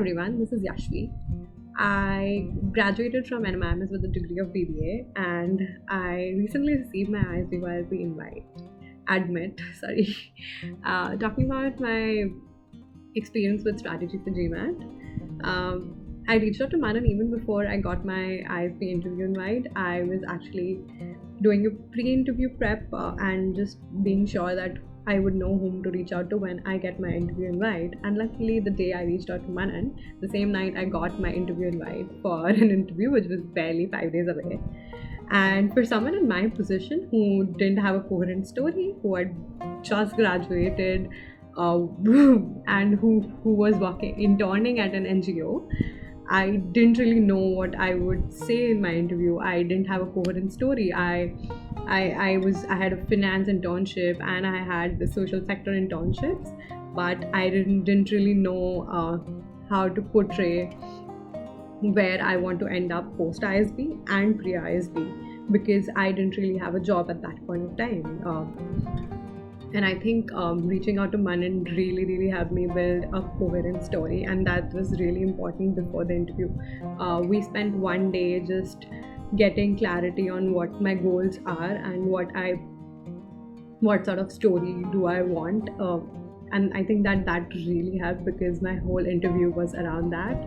everyone, this is Yashvi. I graduated from NMIMS with a degree of BBA and I recently received my ISB YLP invite. Sorry. Talking about my experience with strategy for GMAT. I reached out to Manan even before I got my ISB interview invite. I was actually doing a pre-interview prep and just being sure that I would know whom to reach out to when I get my interview invite. And luckily, the day I reached out to Manan, the same night I got my interview invite for an interview, which was barely 5 days away. And for someone in my position who didn't have a coherent story, who had just graduated, and who was interning at an NGO, I didn't really know what I would say in my interview. I didn't have a coherent story. I had a finance internship and I had the social sector internships, but I didn't really know how to portray where I want to end up post ISB and pre ISB, because I didn't really have a job at that point of time. And I think reaching out to Manan really helped me build a coherent story, and that was really important before the interview. We spent one day just getting clarity on what my goals are and what sort of story do I want. And I think that really helped because my whole interview was around that.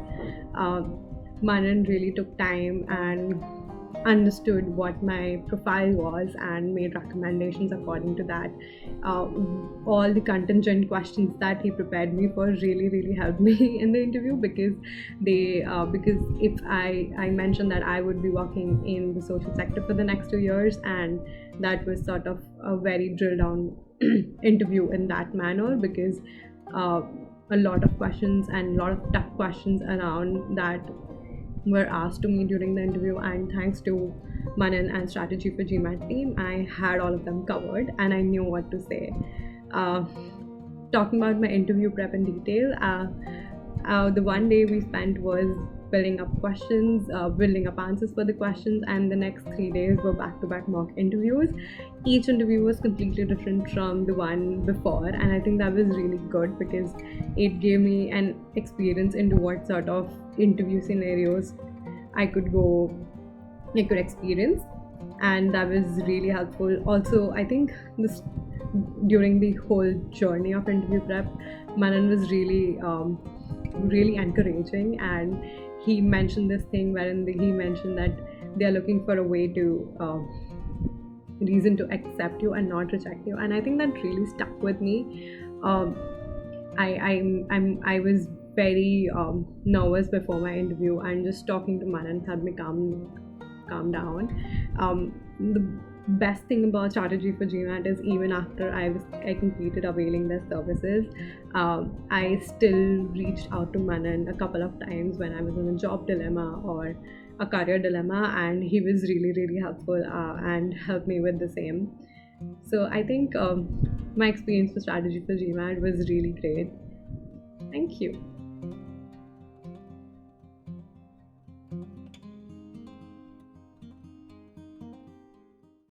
Manan really took time and understood what my profile was and made recommendations according to that. All the contingent questions that he prepared me for really helped me in the interview, because if I mentioned that I would be working in the social sector for the next 2 years, and that was sort of a very drill down interview in that manner, because a lot of questions and a lot of tough questions around that were asked to me during the interview, and thanks to Manan and Strategy for GMAT team, I had all of them covered and I knew what to say. Talking about my interview prep in detail, the one day we spent was building up questions, building up answers for the questions, and the next 3 days were back-to-back mock interviews. Each interview was completely different from the one before, and I think that was really good because it gave me an experience into what sort of interview scenarios I could experience, and that was really helpful. Also, I think during the whole journey of interview prep, Manan was really encouraging, and he mentioned this thing wherein he mentioned that they are looking for a way to reason to accept you and not reject you, and I think that really stuck with me. I was very nervous before my interview, and just talking to Manan helped me calm down. The best thing about Strategy for GMAT is even after I completed availing their services, I still reached out to Manan a couple of times when I was in a job dilemma or a career dilemma, and he was really helpful and helped me with the same. So I think my experience with Strategy for GMAT was really great. Thank you.